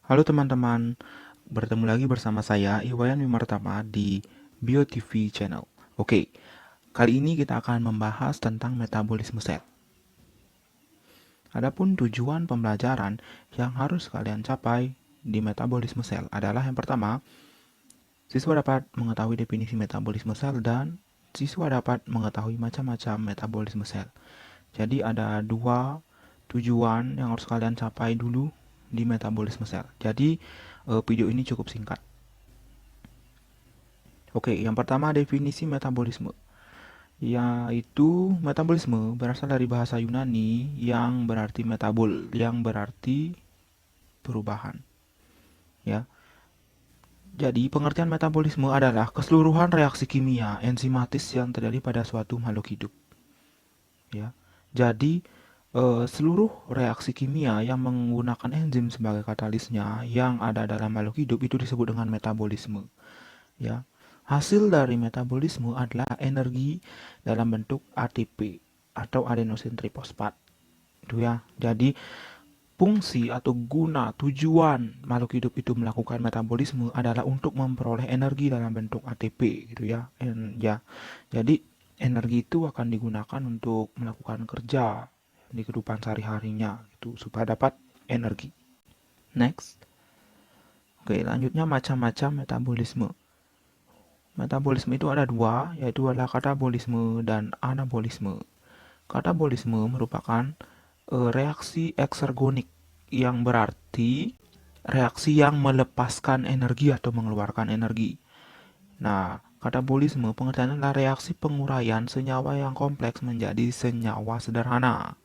Halo teman-teman, bertemu lagi bersama saya Iwayan Wimartama di BioTV Channel. Oke, kali ini kita akan membahas tentang metabolisme sel. Adapun tujuan pembelajaran yang harus kalian capai di metabolisme sel adalah yang pertama, siswa dapat mengetahui definisi metabolisme sel dan siswa dapat mengetahui macam-macam metabolisme sel. Jadi ada dua tujuan yang harus kalian capai dulu di metabolisme sel. Jadi video ini cukup singkat. Oke, yang pertama definisi metabolisme, yaitu metabolisme berasal dari bahasa Yunani yang berarti metabol, yang berarti perubahan. Ya, jadi pengertian metabolisme adalah keseluruhan reaksi kimia enzimatis yang terjadi pada suatu makhluk hidup. Ya, jadi seluruh reaksi kimia yang menggunakan enzim sebagai katalisnya yang ada dalam makhluk hidup itu disebut dengan metabolisme. Ya, hasil dari metabolisme adalah energi dalam bentuk ATP atau adenosin trifosfat. Itu ya. Jadi fungsi atau guna tujuan makhluk hidup itu melakukan metabolisme adalah untuk memperoleh energi dalam bentuk ATP gitu ya. Ya. Jadi energi itu akan digunakan untuk melakukan kerja di kehidupan sehari-harinya itu supaya dapat energi. Next. Oke, lanjutnya macam-macam metabolisme. Metabolisme itu ada dua, yaitu adalah katabolisme dan anabolisme. Katabolisme merupakan reaksi eksergonik yang berarti reaksi yang melepaskan energi atau mengeluarkan energi. Nah, katabolisme pengertiannya adalah reaksi penguraian senyawa yang kompleks menjadi senyawa sederhana.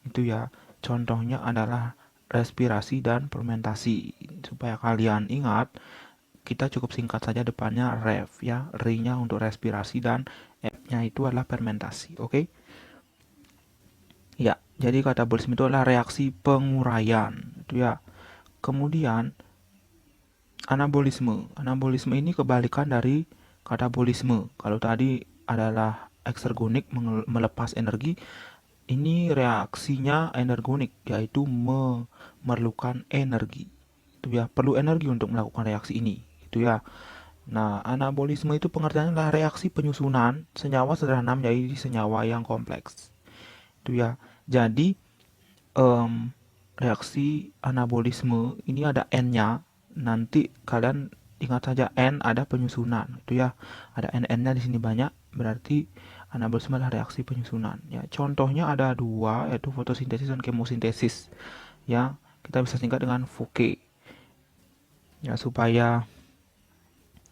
Itu ya, contohnya adalah respirasi dan fermentasi. Supaya kalian ingat, kita cukup singkat saja depannya ref ya, R-nya untuk respirasi dan F-nya itu adalah fermentasi. Oke? Ya, jadi katabolisme itu adalah reaksi penguraian itu ya. Kemudian anabolisme. Anabolisme ini kebalikan dari katabolisme. Kalau tadi adalah eksergonik melepas energi, ini reaksinya energonik yaitu memerlukan energi. Itu ya, perlu energi untuk melakukan reaksi ini. Itu ya. Nah, anabolisme itu pengertiannya adalah reaksi penyusunan senyawa sederhana menjadi senyawa yang kompleks. Itu ya. Jadi, em, reaksi anabolisme ini ada N-nya. Nanti kalian ingat saja N ada penyusunan. Itu ya. Ada N-nya di sini banyak, berarti anabolisme adalah reaksi penyusunan. Ya, contohnya ada dua, yaitu fotosintesis dan kemosintesis. Ya, kita bisa singkat dengan FOKE. Ya, supaya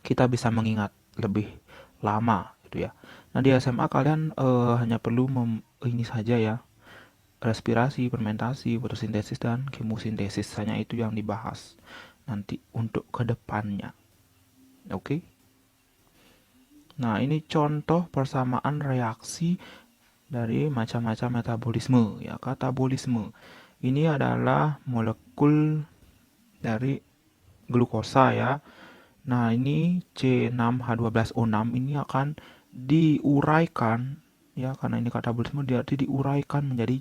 kita bisa mengingat lebih lama gitu ya. Nah di SMA kalian hanya perlu ini saja ya, respirasi, fermentasi, fotosintesis dan kemosintesis, hanya itu yang dibahas nanti untuk kedepannya. Oke. Nah ini contoh persamaan reaksi dari macam-macam metabolisme ya. Katabolisme ini adalah molekul dari glukosa ya. Nah, ini C6H12O6 ini akan diuraikan ya, karena ini katabolisme berarti diuraikan menjadi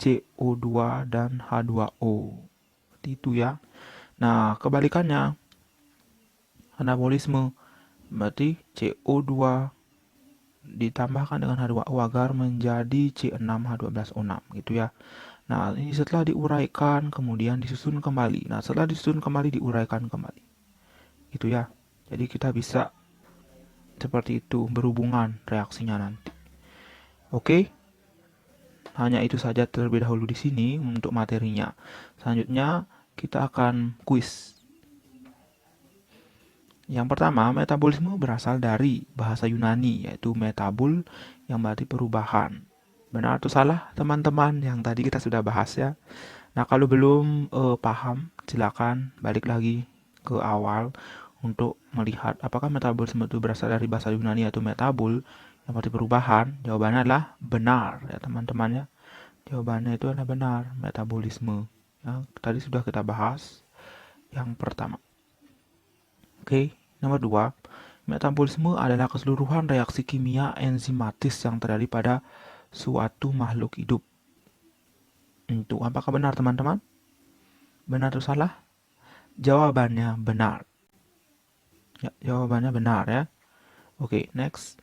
CO2 dan H2O. Seperti itu ya. Nah, kebalikannya anabolisme berarti CO2 ditambahkan dengan H2O agar menjadi C6H12O6 gitu ya. Nah, ini setelah diuraikan kemudian disusun kembali. Nah, setelah disusun kembali diuraikan kembali. Gitu ya. Jadi kita bisa seperti itu berhubungan reaksinya nanti. Oke, hanya itu saja terlebih dahulu di sini untuk materinya. Selanjutnya kita akan kuis. Yang pertama, metabolisme berasal dari bahasa Yunani yaitu metabol yang berarti perubahan. Benar atau salah teman-teman yang tadi kita sudah bahas ya. Nah, kalau belum paham, silakan balik lagi ke awal untuk melihat apakah metabolisme itu berasal dari bahasa Yunani yaitu metabol yang berarti perubahan. Jawabannya adalah benar ya teman-teman ya. Jawabannya itu adalah benar, metabolisme. Ya, tadi sudah kita bahas yang pertama. Oke, nomor dua, metabolisme adalah keseluruhan reaksi kimia enzimatis yang terjadi pada suatu makhluk hidup. Itu apakah benar teman-teman? Benar atau salah? Jawabannya benar. Ya, jawabannya benar ya. Oke, next.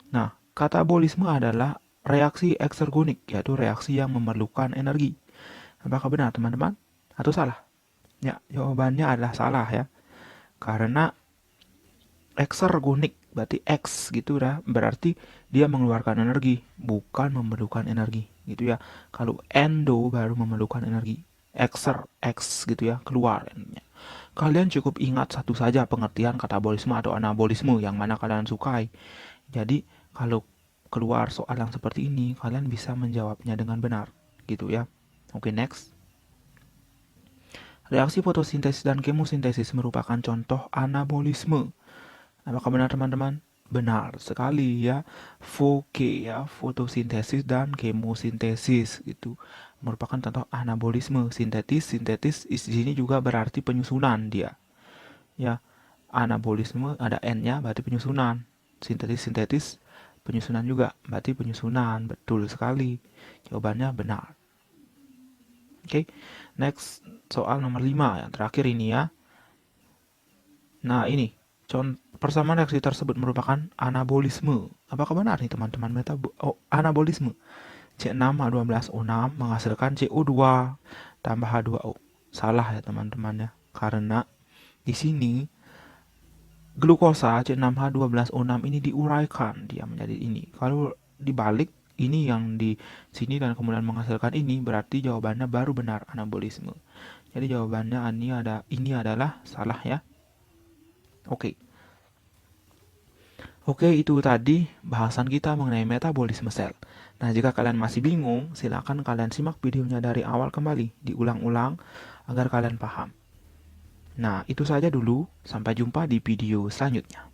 Nah, katabolisme adalah reaksi eksergonik, yaitu reaksi yang memerlukan energi. Apakah benar, teman-teman? Atau salah? Ya, jawabannya adalah salah ya. Karena eksergonik berarti X gitu ya, berarti dia mengeluarkan energi, bukan memerlukan energi gitu ya. Kalau endo baru memerlukan energi. X gitu ya, keluar energinya. Kalian cukup ingat satu saja pengertian katabolisme atau anabolisme yang mana kalian sukai. Jadi, kalau keluar soal yang seperti ini, kalian bisa menjawabnya dengan benar gitu ya. Oke, next. Reaksi fotosintesis dan kemosintesis merupakan contoh anabolisme. Apakah benar, teman-teman? Benar sekali ya. Fotosintesis dan kemosintesis itu merupakan contoh anabolisme. Sintetis di sini juga berarti penyusunan dia. Ya, anabolisme ada N-nya berarti penyusunan. Sintetis penyusunan juga berarti penyusunan. Betul sekali. Jawabannya benar. Oke, next soal nomor 5 yang terakhir ini ya. Nah, ini persamaan reaksi tersebut merupakan anabolisme. Apakah benar nih teman-teman? Anabolisme. C6H12O6 menghasilkan CO2 tambah H2O. Salah ya teman-teman ya. Karena di sini glukosa C6H12O6 ini diuraikan dia menjadi ini. Kalau dibalik ini yang di sini dan kemudian menghasilkan ini berarti jawabannya baru benar anabolisme. Jadi jawabannya ini adalah salah ya. Oke. Oke, itu tadi bahasan kita mengenai metabolisme sel. Nah, jika kalian masih bingung, silakan kalian simak videonya dari awal kembali, diulang-ulang agar kalian paham. Nah, itu saja dulu. Sampai jumpa di video selanjutnya.